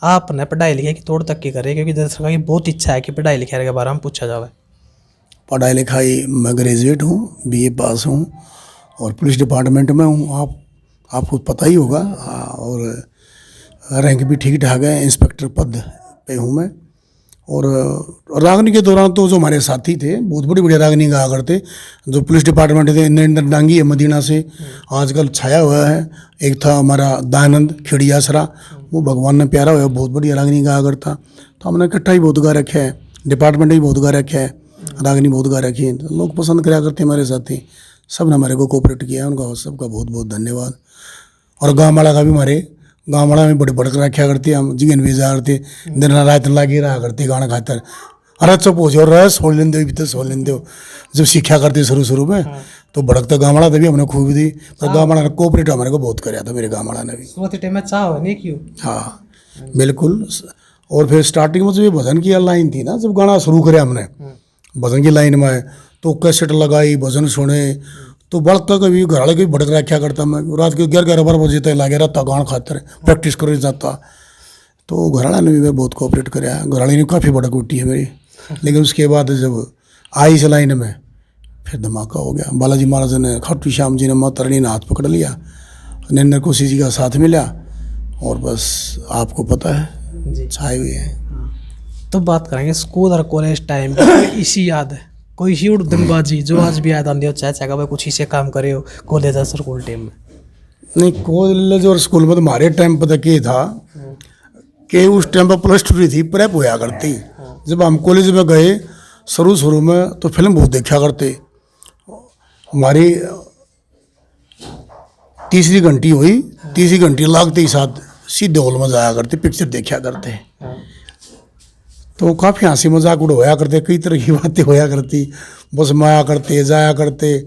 आपने पढ़ाई लिखाई की तोड़ तक की करे, क्योंकि दर्शकों की बहुत इच्छा है कि पढ़ाई लिखाई के बारे में पूछा जाए। पढ़ाई लिखाई मैं ग्रेजुएट हूँ, BA पास हूँ, और पुलिस डिपार्टमेंट में हूँ, आपको पता ही होगा। और रैंक भी ठीक ठाक है, इंस्पेक्टर पद पे हूँ मैं। और रागनी के दौरान तो जो हमारे साथी थे बहुत बड़ी बढ़िया रागनी गाया करते, जो पुलिस डिपार्टमेंट थे, नरेंद्र डांगी है मदीना से आजकल छाया हुआ है, एक था हमारा दयानंद खिड़ियासरा, वो भगवान ने प्यारा हुआ, बहुत बढ़िया रागनी गाया करता। तो हमने इकट्ठा ही बहुत गा रखा है, डिपार्टमेंट भी बहुत गा रखा है, रागनी बहुत गा रखी है, तो लोग पसंद कराया करते हमारे साथी, सब ने हमारे को कोऑपरेट किया, उनका सबका बहुत बहुत धन्यवाद। और गाँव वाला का भी, हमारे गाँव वाला में बड़े बड़क रखा करते, हम जिगन भी जा करते, दिन रात लागे रहा करते गाना खातर, अरे चुप हो जाओ, रह सोल लेंदे हो, भी सोल लेंदे हो, जब सीखा करते शुरू में। तो भड़क तो गाँव वाला तभी हमने खूब दी, पर गाँव वाला ने कोऑपरेट हमारे को बहुत कराया था, मेरे गाँव वाला ने भी। हाँ बिल्कुल। और फिर स्टार्टिंग में जब ये भजन की लाइन थी ना, जब गाना शुरू करे हमने भजन की लाइन में, तो कैसेट लगाई, भजन सुने, तो बड़का कभी घर वाले कभी भड़क रखा करता, मैं रात के 11-12 बजे तक लागे रहता गाना खातर, प्रैक्टिस कर जाता। तो घर वाला ने भी बहुत कोऑपरेट कराया, घर वाले ने काफ़ी भड़क उठी है मेरी। लेकिन उसके बाद जब आई इस लाइन में, फिर धमाका हो गया। बालाजी महाराज ने, खाटू श्याम जी ने माता रानी ने हाथ पकड़ लिया, नरेंद्र कोशी जी का साथ मिला, और बस आपको पता है जी। छाए हुए हैं। तो बात करेंगे स्कूल और कॉलेज टाइम की, कोई इसी याद है, कोई इसी उड़दंगबाजी जो आज भी याद आती हो, चाहे भाई कुछ इसे काम करे हो कॉलेज और स्कूल टाइम में? नहीं, कॉलेज और स्कूल में तो हमारे टाइम पर तक ये था कि उस टाइम पर +2 थी, प्रेप होया करती। जब हम कॉलेज में गए शुरू में तो फिल्म बहुत देखा करते। हमारी तीसरी घंटी हुई, तीसरी घंटी लागते ही साथ सीधे हॉल में जाया करते, पिक्चर देखा करते। तो काफ़ी हंसी मजाक उड़ाया करते, कई तरह की बातें होया करती, बस में आया करते, जाया करते,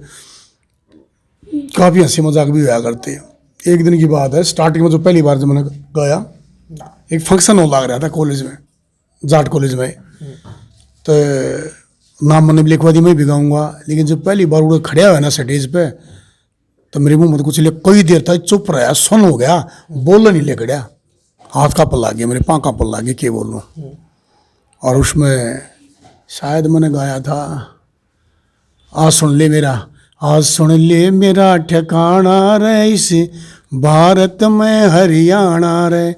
काफ़ी हंसी मजाक भी होया करते। एक दिन की बात है, स्टार्टिंग में जो पहली बार जब मैंने गया, एक फंक्शन हो लग रहा था कॉलेज में, जाट कॉलेज में, तो नाम मैंने भी लिखवा दी, मैं भी गाऊंगा। लेकिन जब पहली बार वो खड़ा हुआ ना स्टेज पे, तो मेरे मुंह में कुछ ले, कई देर तक चुप रहा, सुन हो गया, बोलना नहीं लेकड़ा, हाथ का पल गया, मेरे पाँव का पल गया, क्या बोलूँ। और उसमें शायद मैंने गाया था, आज सुन ले मेरा, आज सुन ले मेरा ठिकाना रे, इस भारत में हरियाणा रे।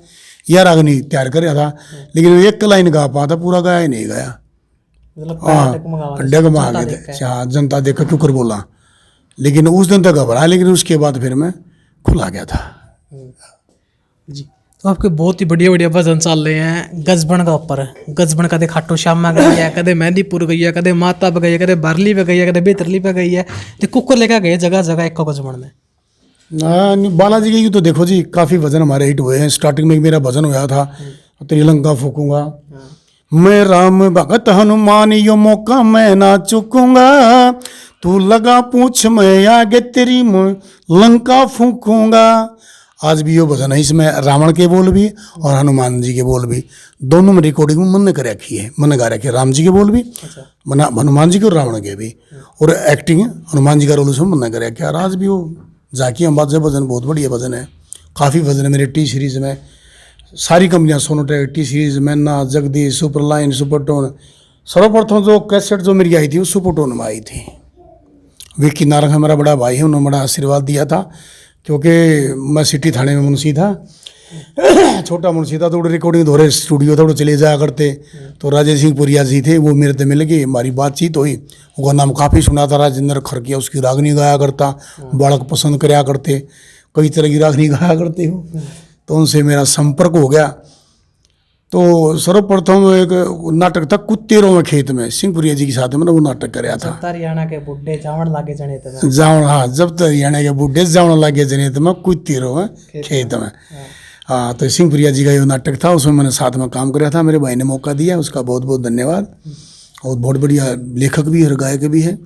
यह राग नहीं तैयार कर रहा था, लेकिन एक लाइन गा पाता, पूरा गाया नहीं गया। हाँ, डगमा गए थे, हाँ, जनता देखा क्यों कर बोला। लेकिन उस दिन तक घबरा, लेकिन उसके बाद फिर मैं खुला गया था। जी। तो आपके बहुत ही बढ़िया बढ़िया भजन चल रहे हैं गजबन का ऊपर। गजबन कदे खाटू श्याम में गई है, कदे मेहंदीपुर गई है, कदे माता पे गई है, कदे बारली पे गई है, कदे बेतरली पे गई है, तो कुकर लेकर गए जगह जगह एक गजबन में। बालाजी की तो देखो जी, काफ़ी भजन हमारे हिट हुए हैं। स्टार्टिंग में मेरा भजन होया था, त्रिलंका फूकूंगा, मैं राम भगत हनुमान, यो मौका मैं ना चुकूंगा, तू लगा पूछ मैं आगे तेरी लंका फूकूंगा। आज भी यो भजन है, इसमें रावण के बोल भी और हनुमान जी के बोल भी, दोनों में रिकॉर्डिंग में मैंने कर रखी है, मैंने गा रखी है। राम जी के बोल भी, हनुमान जी के और रावण के भी, और एक्टिंग हनुमान जी का रोल उसमें मैंने कर रखा है। और आज भी वो जाकी अंबाज भजन बहुत बढ़िया भजन है। काफ़ी भजन है मेरे टी सीरीज में, सारी कंपनियां, सोनोटेक, टी सीरीज, मैना, जगदीश, सुपरलाइन, सुपरटोन। सर्वप्रथम जो कैसेट जो मेरी आई थी वो सुपरटोन में आई थी। विक्की नारंग हमारा बड़ा भाई है, उन्होंने बड़ा आशीर्वाद दिया था, क्योंकि मैं सिटी थाने में मुंशी था, छोटा मुंशी था, तो रिकॉर्डिंग धोरे स्टूडियो थोड़ा चले जाया करते। तो राजेश सिंह पुरिया जी थे, वो मेरे से मिल गए, हमारी बातचीत हुई। उसका नाम काफ़ी सुना था, राजेंद्र खरकिया, उसकी रागनी गाया करता, बालक पसंद कराया करते, कई तरह की रागनी गाया करते हो, तो उनसे मेरा संपर्क हो गया। तो सर्वप्रथम एक नाटक था कुत्तेरों में खेत में, सिंहपुरिया जी के साथ मैंने वो नाटक कराया था। हरियाणा के बुड्ढे जावण लागे जने में, जावण, हाँ, जब तक हरियाणा के बुढ़े जावण लागे जने में, कुत्तेरों में खेत में, हाँ। तो सिंहपुरिया जी का ये नाटक था, उसमें मैंने साथ में काम कराया था, मेरे भाई ने मौका दिया, उसका बहुत बहुत धन्यवाद। और बहुत बढ़िया लेखक भी है और गायक भी है।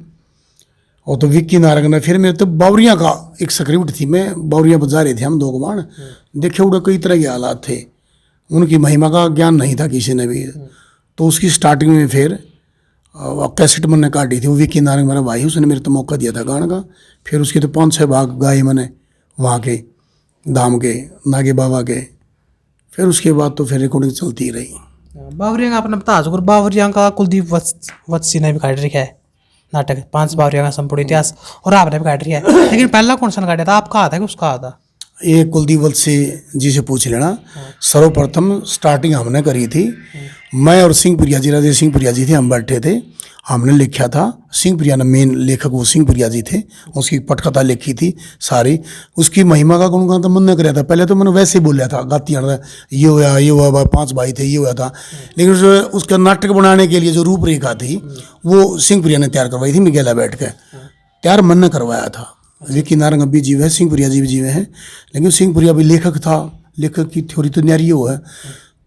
और तो विक्की नारंग ने फिर मेरे तो बावरिया का एक स्क्रिप्ट थी, मैं बावरिया बजा रहे थे हम दो गुमान, देखे उड़े कई तरह के हालात थे, उनकी महिमा का ज्ञान नहीं था किसी ने भी। तो उसकी स्टार्टिंग में फिर कैसेट मैंने काटी थी, वो विक्की नारंग मेरा भाई, उसने मेरे तो मौका दिया था गाने का। फिर उसके तो 5-6 भाग गाए मैंने वहाँ के, धाम के, नागे बाबा के। फिर उसके बाद तो फिर रिकॉर्डिंग चलती ही रही। बावरिया का आपने बता जो, बावरिया का कुलदीप वत्सी ने भी काट रखा है नाटक, 5 बावरिया का संपूर्ण इतिहास, और आपने भी काट रखा है। लेकिन पहला कौन सा काटा था, आपका आता है कि उसका आता? ये कुलदीप वत्सी जी से पूछ लेना। सर्वप्रथम स्टार्टिंग हमने करी थी, मैं और सिंहपुरिया जी, राजेश सिंहपुरिया जी थे, हम बैठे थे, हमने लिखा था। सिंहपुरिया ने मेन लेखक वो सिंहपुरिया जी थे, उसकी पटकथा लिखी थी सारी। उसकी महिमा का गुणगान तो मैंने कराया था। पहले तो मैंने वैसे ही बोला था, गाती ये हुआ 5 भाई थे, ये हुआ था। लेकिन जो उसका नाटक बनाने के लिए जो रूपरेखा थी वो सिंहपुरिया ने तैयार करवाई थी, मिगेला बैठ के तैयार मैंने करवाया था। विक्की नारंग अभी जीव है, सिंहपुरिया जी भी जीव हैं, लेकिन सिंहपुरिया भी लेखक था, लेखक की थ्योरी तो न्यारी वो है।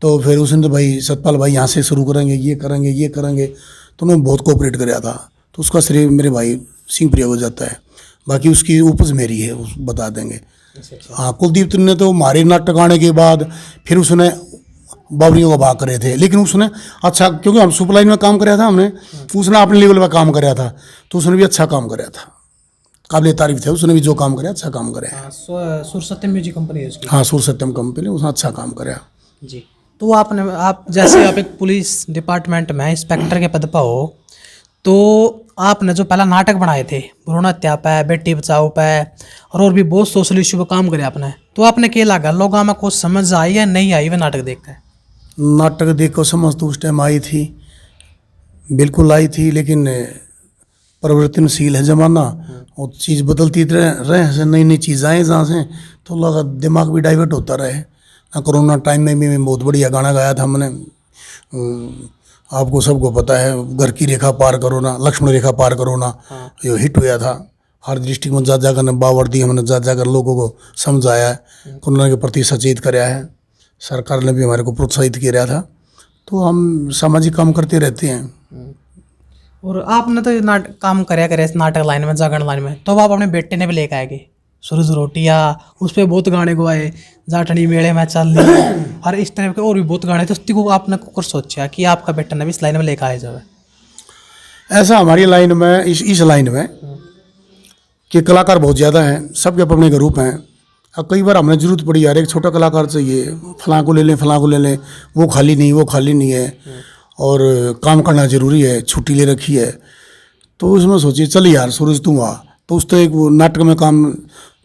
तो फिर उसने तो भाई सतपाल भाई यहाँ से शुरू करेंगे, ये करेंगे, ये करेंगे, तो उन्होंने बहुत कोऑपरेट कराया था। तो उसका श्रेय मेरे भाई सिंहपुरिया हो जाता है, बाकी उसकी उपज मेरी है, उस बता देंगे। हाँ, कुलदीप ने तो हमारे नाटक आने के बाद फिर उसने बावरियों का भाग करे थे, लेकिन उसने अच्छा, क्योंकि हम सुपरलाइन में काम कराया था हमने, उसने अपने लेवल पर काम कराया था, तो उसने भी अच्छा काम कराया था, काबिल तारीफ थे। उसने भी जो काम कराया अच्छा काम कराया। सुर सत्यम म्यूजिक कंपनी है उसकी। हाँ, सुर सत्यम कंपनी, उसने अच्छा काम कराया जी। तो आप जैसे आप एक पुलिस डिपार्टमेंट में इंस्पेक्टर के पद पर हो, तो आपने जो पहला नाटक बनाए थे भ्रूण हत्या पे, बेटी बचाओ पे और भी बहुत सोशल इशू पे काम करे आपने, तो आपने क्या लगा, लोगों में कुछ समझ आई या नहीं आई वे नाटक देख कर? नाटक देख कर समझ तो उस टाइम आई थी, बिल्कुल आई थी, लेकिन परिवर्तनशील है ज़माना और चीज़ बदलती रहे से नई नई चीज़ आए जहाँ से, तो लगा दिमाग भी डाइवर्ट होता रहे। कोरोना टाइम में भी मैं बहुत बढ़िया गाना गाया था मैंने, आपको सबको पता है, घर की रेखा पार करो ना, लक्ष्मण रेखा पार करो ना, ये हिट हुआ था। हर डिस्ट्रिक्ट में जा जाकर बावर दी हमने, जा जाकर लोगों को समझाया है, कोरोना के प्रति सचेत कराया है, सरकार ने भी हमारे को प्रोत्साहित किया था। तो हम सामाजिक काम करते रहते हैं। और आपने तो काम कराया इस नाटक लाइन में, जागरण लाइन में, तो अब आप अपने बेटे ने भी लेकर आएंगे सुरुज रोटियाँ, उस पर बहुत गाने गवाए, जाटनी मेले में चल रही और इस टाइप के और भी बहुत गाने, तो उस को आपने कुछ सोचा कि आपका बेटा ने भी इस लाइन में लेकर आए जाए? ऐसा हमारी लाइन में, इस लाइन में कि कलाकार बहुत ज़्यादा हैं, सबके अपने ग्रुप हैं। अब कई बार हमने जरूरत पड़ी, यार एक छोटा कलाकार चाहिए, फलां को ले लें, फलां को ले लें, वो खाली नहीं है और काम करना ज़रूरी है, छुट्टी ले रखी है। तो उसमें सोचिए चल यार सूरज तू आ, तो उस तो एक वो नाटक में काम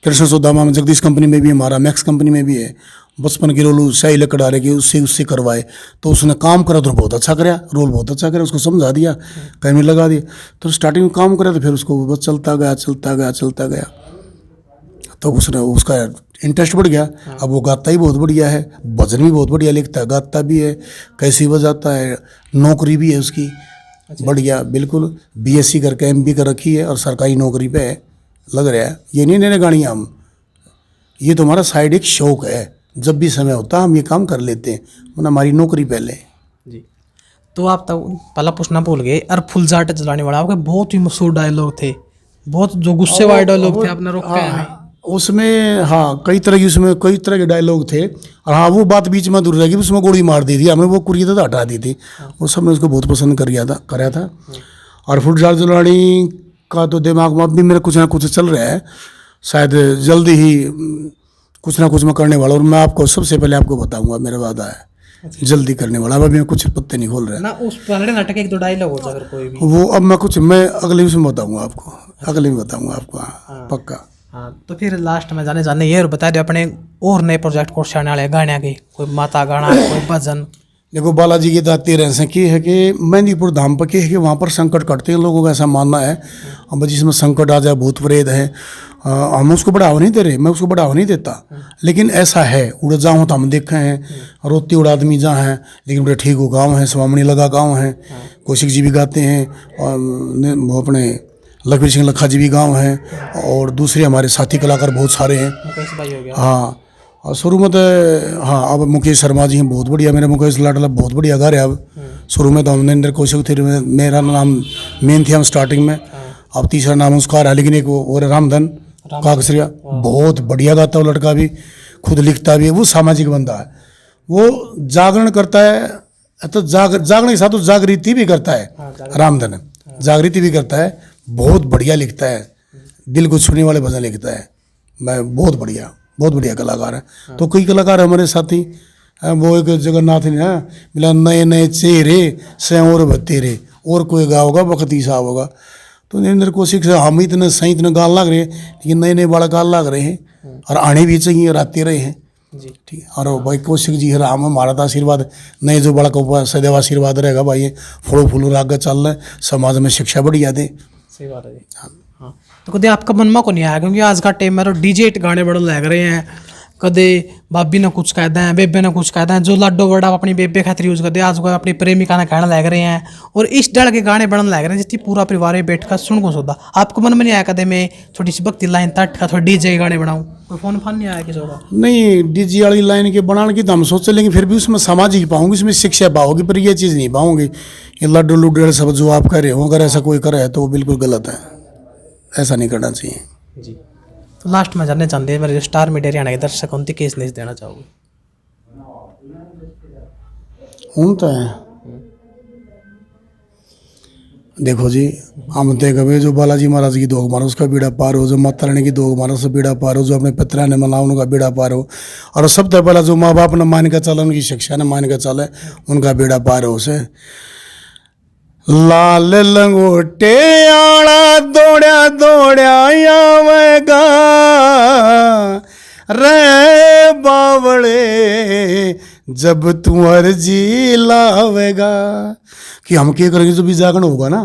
कृष्ण सोदामा में, जगदीश कंपनी में भी हमारा, मैक्स कंपनी में भी है, बचपन के रोल शाही लकड़ा रहे कि उससे करवाए, तो उसने काम करा तो बहुत अच्छा कराया, रोल बहुत अच्छा कराया, उसको समझा दिया, कहीं में लगा दिया, तो स्टार्टिंग में काम करा तो फिर उसको बस चलता गया तो उसने उसका इंटरेस्ट बढ़ गया। अब वो गाता ही बहुत बढ़िया है, भजन भी बहुत बढ़िया लिखता है, गाता भी है, कैसी बजाता है, नौकरी भी है उसकी बढ़िया, बिल्कुल बीएससी करके एमबी कर रखी है और सरकारी नौकरी पे है, लग रहा है। ये नहीं नए गाड़ी हम, ये तो हमारा साइड एक शौक है, जब भी समय होता है हम ये काम कर लेते हैं, वरना हमारी नौकरी पहले जी। तो आप तो पहला पूछना भूल गए, और फुल जाट जलाने वाला आपके बहुत ही मशहूर डायलॉग थे, बहुत जो गुस्से वाले डायलॉग थे, आपने रोका है उसमें। हाँ कई तरह की, उसमें कई तरह के डायलॉग थे, और हाँ वो बात बीच में दूर रह गई, उसमें गोली मार दी थी हमें, वो कुरियत हटा दी थी, वो सब ने उसको बहुत पसंद कराया था। और फुल जाट जलानी का तो दिमाग में अब भी मेरा कुछ ना कुछ चल रहा है, शायद जल्दी ही कुछ ना कुछ मैं करने वाला, और मैं आपको सबसे पहले आपको बताऊंगा, मेरा वादा है जल्दी करने वाला। अब मैं कुछ पत्ते नहीं खोल रहा ना, उस पहले नाटक एक दो डायलॉग हो अगर कोई भी, वो अब मैं अगले में बताऊंगा आपको, हाँ, पक्का। हाँ, तो फिर लास्ट में जाने ये बता दो अपने और नए प्रोजेक्ट को आने वाले गाने के, कोई माता गाना, कोई भजन। देखो बालाजी की दाती रहस्य की है कि मेहंदीपुर धाम पर है कि वहाँ पर संकट कटते हैं, लोगों का ऐसा मानना है। अब जिसमें संकट आ जाए, भूत प्रेत है, हम उसको बढ़ावा नहीं दे रहे, मैं उसको बढ़ावा नहीं देता, लेकिन ऐसा है, उड़ जाऊँ तो हम देखे हैं, रोती उड़ आदमी जहाँ हैं, लेकिन बड़े ठीक हो गाँव है, स्वामणी लगा गाँव है, कौशिक जी भी गाते हैं, और वो अपने लक्ष्मी सिंह लखा जी भी गाँव हैं, और दूसरे हमारे साथी कलाकार बहुत सारे हैं। हाँ, और शुरू में तो हाँ, अब मुकेश शर्मा जी हैं, बहुत बढ़िया, मेरे मुकेश लाडला बहुत बढ़िया गा रहे हैं। अब शुरू में तो हमने इंद्र कौशिक थे, मेरा नाम मेन थे हम स्टार्टिंग में, अब तीसरा नाम उसका आ रहा है, लेकिन एक और रामधन काकसरिया बहुत बढ़िया गाता है, वो लड़का भी खुद लिखता भी है, वो सामाजिक बंदा है, वो जागरण करता है, तो जागरण के साथ जागृति भी करता है। रामधन जागृति भी करता है, बहुत बढ़िया लिखता है, दिल को छूने वाले भजन लिखता है, मैं बहुत बढ़िया कलाकार है। तो कई कलाकार हमारे साथी, वो एक जगन्नाथ ने मिला, नए नए चेहरे से और बतेरे, और कोई गा होगा बखती साहब होगा, तो नरेंद्र कौशिक से हम इतने सही इतने गाल लग रहे हैं, लेकिन नए नए बड़ा गाल लग रहे हैं, और आने भी चाहिए और आते रहे हैं जी, ठीक। और भाई कौशिक जी राम हमारा तो आशीर्वाद, नए जो बड़ा को सदैव आशीर्वाद रहेगा भाई, फूलो फूलो आगे चल रहे, समाज में शिक्षा बढ़िया दे। सही बात है जी। हाँ, तो कदे आपका मन में को नहीं आया, क्योंकि आज का टाइम में तो डीजे गाने बड़े लग रहे हैं, कदे भाभी ने कुछ कहते हैं, बेबे ने कुछ कहते हैं, जो लाडो बड़ा अपनी बेबे खातिर यूज करते हैं, आज को अपनी प्रेमिका ने कहने लग रहे हैं, और इस डर के गाने बढ़ने लग रहे हैं, जिसकी पूरा परिवार बैठ कर सुन को सोदा। आपको मन में नहीं आया कदे मैं छोटी सी भक्ति लाइन तट का थोड़ा डीजे गाने बनाऊँ? कोई फोन फान नहीं आया किसी का? नहीं, डीजे वाली लाइन के बनाने की तो हम सोचे, लेकिन फिर भी उसमें सामाजिक पाऊंगी, उसमें शिक्षा पाओगी, पर ये चीज़ नहीं पाऊंगी। ये लड्डू लुड्डू सब जो आप कह रहे हो, अगर ऐसा कोई करे तो वो बिल्कुल गलत है, ऐसा नहीं करना चाहिए जी। तो लास्ट में जानना चाहते हैं, मेरे स्टार मीडिया हरियाणा के दर्शक उनकी केस नहीं देना चाहोगे? तो है, देखो जी, हम तो कभी जो बालाजी महाराज की दोग मारो उसका बीड़ा पार हो, जो माता रानी की दोग मारो उसका बीड़ा पार हो, जो अपने पितरा ने मना उनका बीड़ा पार हो, और सबसे पहला जो माँ बाप ने मान के चला, उनकी शिक्षा ने मान के चले, उनका बीड़ा पार हो। उसे लाल लंगोटे आला दौड़या दौड़या आवेगा रे बावड़े जब तू अर्जी लावेगा। कि हम क्या करेंगे, जब भी जागरण होगा ना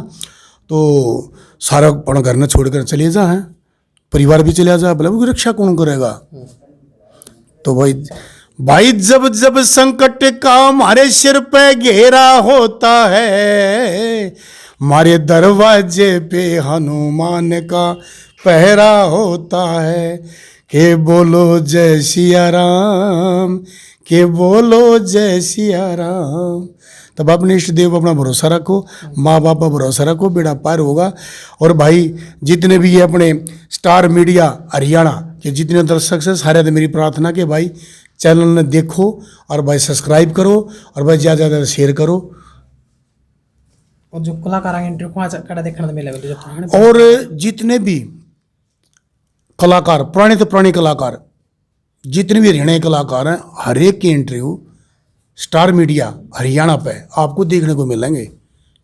तो सारा अपन घर में छोड़कर चले जा, हैं परिवार भी चले जा, बोले वो रक्षा कौन करेगा। तो भाई जब जब संकट का हमारे सिर पे घेरा होता है, हमारे दरवाजे पे हनुमान का पहरा होता है। के बोलो जय सिया राम, के बोलो जय सिया राम। तब अपने इष्ट देव अपना भरोसा रखो, माँ बाप पर भरोसा रखो, बेड़ा पार होगा। और भाई जितने भी ये अपने स्टार मीडिया हरियाणा के जितने दर्शक हैं, सारे तो मेरी प्रार्थना कि भाई चैनल ने देखो और भाई सब्सक्राइब करो और भाई ज़्यादा से ज़्यादा शेयर करो। और जो कलाकार इंटरव्यू को देखने मिलेगा, और जितने भी कलाकार पुराने तो पुराने कलाकार जितने भी हरियाणा के कलाकार हैं, हर एक की इंटरव्यू स्टार मीडिया हरियाणा पे आपको देखने को मिलेंगे।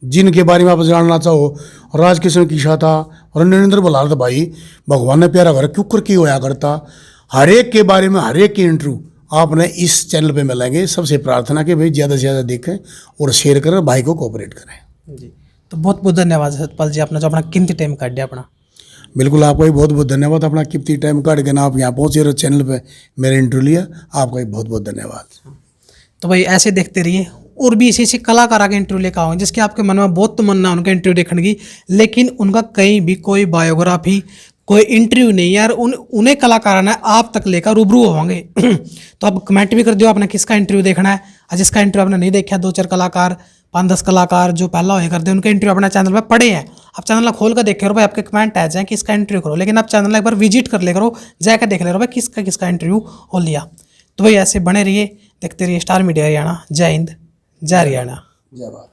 जिनके बारे में आप जानना चाहो, राजकिशन किशा था और नरेंद्र बलाल भाई, भगवान ने प्यारा घर क्यों की होया करता, हर एक के बारे में हर एक की इंटरव्यू आपने इस चैनल पे मिलेंगे। सबसे प्रार्थना कि भाई ज़्यादा से ज़्यादा देखें और शेयर करें, भाई को कोऑपरेट करें। जी, तो बहुत बहुत धन्यवाद सतपाल जी, आपने जो अपना कीमती टाइम काट दिया अपना। बिल्कुल, आपका भी बहुत बहुत धन्यवाद, अपना कीमती टाइम काट के ना आप यहाँ पहुँचे और चैनल पे मेरा इंटरव्यू लिया, आपका भी बहुत बहुत धन्यवाद। तो भाई ऐसे देखते रहिए और भी इसी कलाकार के इंटरव्यू लेकर आओगे जिसके आपके मन में बहुत तमन्ना उनका इंटरव्यू देखने की, लेकिन उनका कहीं भी कोई बायोग्राफी कोई इंटरव्यू नहीं यार, उन्हें कलाकार ने आप तक लेकर रूबरू होंगे। तो आप कमेंट भी कर दो आपने किसका इंटरव्यू देखना है, और जिसका इंटरव्यू आपने नहीं देखा, 2-4 कलाकार 5-10 कलाकार जो पहला होए करते हैं उनके इंटरव्यू अपने चैनल पर पड़े हैं, आप चैनल खोल कर देखे, भाई आपके कमेंट आ जाए कि इसका इंटरव्यू करो, लेकिन आप चैनल एक बार विजिट कर ले करो, जाकर देख ले करो भाई किसका किसका इंटरव्यू हो लिया। तो भाई ऐसे बने रहिए, देखते रहिए स्टार मीडिया हरियाणा। जय हिंद, जय हरियाणा, जय भारत।